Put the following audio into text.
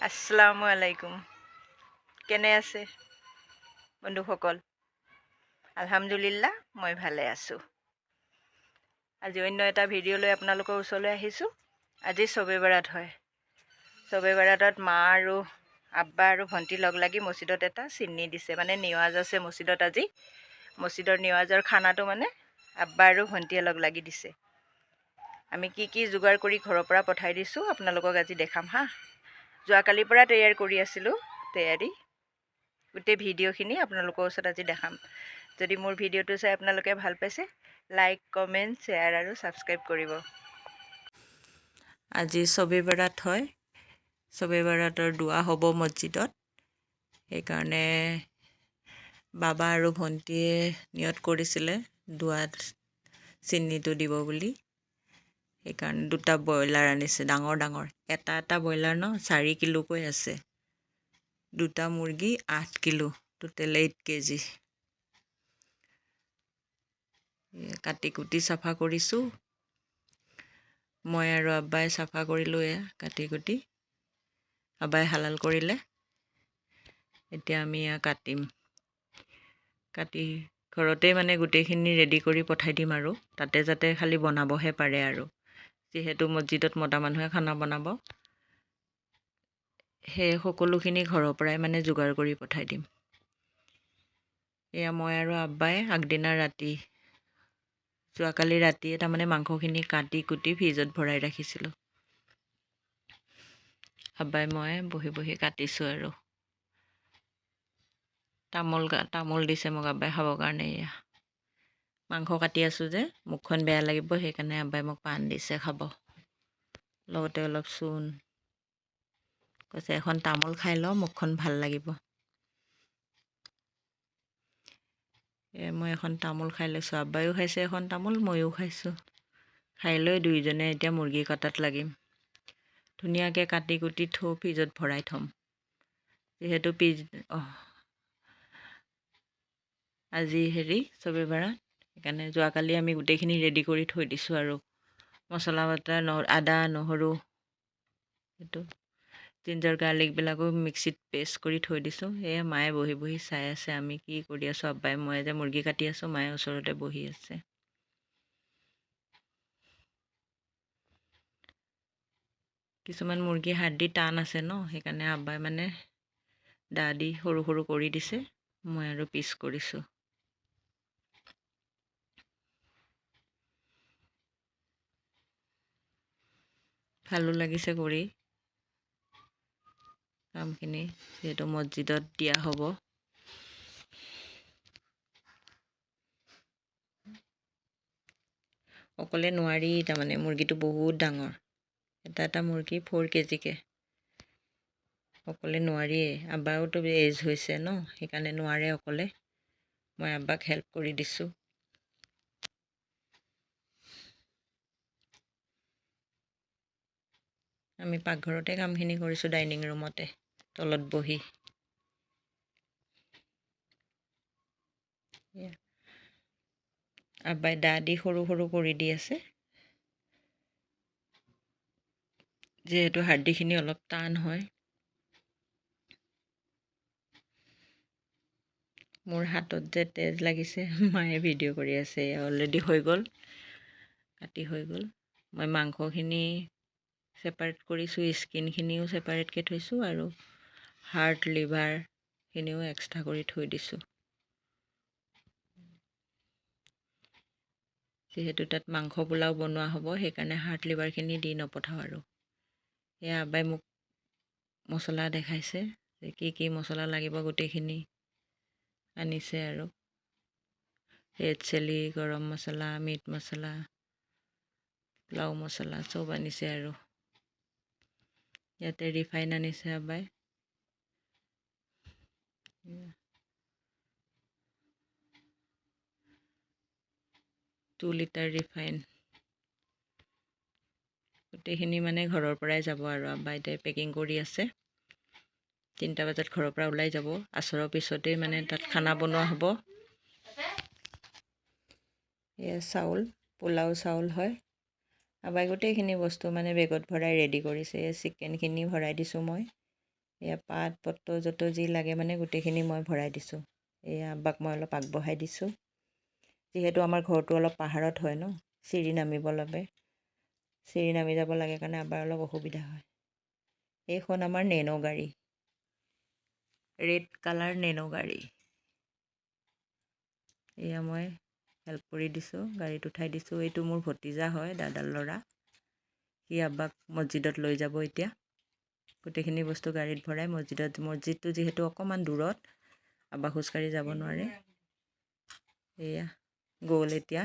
আসসালামু আলাইকুম। কেনে আছে বন্ধুসকল? আলহামদুলিল্লাহ মই ভালে আছোঁ। আজি অন্য এটা ভিডিঅ' লৈ আপোনালোকৰ ওচৰলৈ আহিছোঁ। আজি শবে বাৰাত হয়। শবে বাৰাতত মা আৰু আব্বা আৰু ভণ্টি লগ লাগি মছজিদত এটা চিন্নি দিছে, মানে নিৱাজ আছে মছজিদত আজি। মছজিদৰ নিৱাজৰ খানাটো মানে আব্বা আৰু ভণ্টিয়ে লগ লাগি দিছে। আমি কি কি যোগাৰ কৰি ঘৰৰ পৰা পঠাই দিছোঁ আপোনালোকক আজি দেখাম হা। যোৱাকালিৰ পৰা তৈয়াৰ কৰি আছিলোঁ তৈয়াৰী। গোটেই ভিডিঅ'খিনি আপোনালোকৰ ওচৰত আজি দেখাম। যদি মোৰ ভিডিঅ'টো চাই আপোনালোকে ভাল পাইছে, লাইক, কমেণ্ট, শ্বেয়াৰ আৰু ছাবস্ক্ৰাইব কৰিব। আজি শবে বাৰাত হয়। শবে বাৰাতৰ দোৱা হ'ব মছজিদত। সেইকাৰণে বাবা আৰু ভণ্টীয়ে নিয়ত কৰিছিলে দোৱাত চিন্নিটো দিব বুলি। সেইকাৰণে 2টা ব্ৰইলাৰ আনিছে, ডাঙৰ ডাঙৰ। এটা ব্ৰইলাৰ 4 কিলোকৈ আছে। 2টা মুৰ্গী 8 কিলো, টোটেল 8 কেজি। কাটি কুটি চাফা কৰিছোঁ। মই আৰু আব্বাই চাফা কৰিলোঁ, কাটি কুটি আব্বাই হালাল কৰিলে। এতিয়া আমি কাটিম। কাটি ঘৰতে মানে গোটেইখিনি ৰেডি কৰি পঠাই দিম আৰু তাতে যাতে খালি বনাবহে পাৰে আৰু, যিহেতু মছজিদত মতা মানুহে খানা বনাব। সেই সকলোখিনি ঘৰৰ পৰাই মানে যোগাৰ কৰি পঠাই দিম। এয়া মই আৰু আব্বাই আগদিনা ৰাতি, যোৱাকালি ৰাতিয়ে তাৰমানে মাংসখিনি কাটি কুটি ফ্ৰিজত ভৰাই ৰাখিছিলোঁ। আব্বাই মই বহি বহি কাটিছোঁ আৰু তামোল দিছে মোক আব্বাই খাবৰ কাৰণে। এয়া মাংস কাটি আছোঁ যে মুখখন বেয়া লাগিব, সেইকাৰণে আব্বাই মোক পাণ দিছে খাব, লগতে অলপ চূণ। কৈছে এখন তামোল খাই ল, মুখখন ভাল লাগিব। মই এখন তামোল খাই লৈছোঁ। আব্বায়ো খাইছে এখন তামোল, ময়ো খাইছোঁ। খাই লৈ দুইজনে এতিয়া মুৰ্গী কটাত লাগিম। ধুনীয়াকৈ কাটি কুটি ফ্ৰিজত ভৰাই থ'ম, যিহেতু আজি শবে বাৰাত। সেইকাৰণে যোৱাকালি আমি গোটেইখিনি ৰেডি কৰি থৈ দিছোঁ আৰু মছলা বটা, আদা নহৰু, সেইটো জিঞ্জাৰ গাৰ্লিকবিলাকো মিক্সিত পেষ্ট কৰি থৈ দিছোঁ। সেয়ে মায়ে বহি বহি চাই আছে আমি কি কৰি আছোঁ। আব্বাই মই যে মুৰ্গী কাটি আছোঁ, মায়ে ওচৰতে বহি আছে। কিছুমান মুৰ্গী হাৰ্ডি টান আছে ন, সেইকাৰণে আব্বাই মানে দা দি সৰু সৰু কৰি দিছে, মই আৰু পিচ কৰিছোঁ। ভালো লাগিছে কৰি কামখিনি, যিহেতু মছজিদত দিয়া হ'ব। অকলে নোৱাৰি, তাৰমানে মুৰ্গীটো বহুত ডাঙৰ। এটা মুৰ্গী 4 কেজিকৈ। অকলে নোৱাৰিয়ে। আব্বাওতো এজ হৈছে ন, সেইকাৰণে নোৱাৰে অকলে। মই আব্বাক হেল্প কৰি দিছোঁ। আমি পাকঘৰতে কামখিনি কৰিছোঁ, ডাইনিং ৰুমতে তলত বহি। আব্বাই দা দি সৰু সৰু কৰি দি আছে, যিহেতু হাৰ্ডিখিনি অলপ টান হয়। মোৰ হাতত যে তেজ লাগিছে, মায়ে ভিডিঅ' কৰি আছে। অলৰেডি হৈ গ'ল, কাটি হৈ গ'ল। মই মাংসখিনি ছেপাৰেট কৰিছোঁ, স্কিনখিনিও ছেপাৰেটকৈ থৈছোঁ, আৰু হাৰ্ট লিভাৰখিনিও এক্সট্ৰা কৰি থৈ দিছোঁ। যিহেতু তাত মাংস পোলাও বনোৱা হ'ব, সেইকাৰণে হাৰ্ট লিভাৰখিনি দি নপঠাওঁ আৰু। সেয়া আব্বাই মোক মছলা দেখাইছে যে কি কি মছলা লাগিব, গোটেইখিনি আনিছে আৰু ৰেড চিলি, গৰম মছলা, মিট মছলা, পোলাও মছলা চব আনিছে আৰু ইয়াতে ৰিফাইন আনিছে আব্বাই। 2 লিটাৰ ৰিফাইন। গোটেইখিনি মানে ঘৰৰ পৰাই যাব আৰু আব্বাই এতিয়া পেকিং কৰি আছে। 3টা বজাত ঘৰৰ পৰা ওলাই যাব। আচৰৰ পিছতেই মানে তাত খানা বনোৱা হ'ব। এয়া চাউল, পোলাও চাউল হয়। আব্বাই গোটেইখিনি বস্তু মানে বেগত ভৰাই ৰেডি কৰিছে। চিকেনখিনি ভৰাই দিছোঁ মই, এয়া পাত পত্ৰ য'ত যি লাগে মানে গোটেইখিনি মই ভৰাই দিছোঁ। এয়া আব্বাক মই অলপ আগবঢ়াই দিছোঁ। যিহেতু আমাৰ ঘৰটো অলপ পাহাৰত হয় ন, চিৰি নামিব লাগে, চিৰি নামি যাব লাগে কাৰণে আব্বাৰ অলপ অসুবিধা হয়। এইখন আমাৰ নেন' গাড়ী, ৰেড কালাৰ নেন' গাড়ী। এয়া মই হেল্প কৰি দিছোঁ, গাড়ীত উঠাই দিছোঁ। এইটো মোৰ ভতিজা হয়, দাদাৰ ল'ৰা। সি আব্বাক মছজিদত লৈ যাব এতিয়া। গোটেইখিনি বস্তু গাড়ীত ভৰাই মছজিদটো যিহেতু অকণমান দূৰত, আব্বা খোজকাঢ়ি যাব নোৱাৰে। এয়া গ'ল এতিয়া।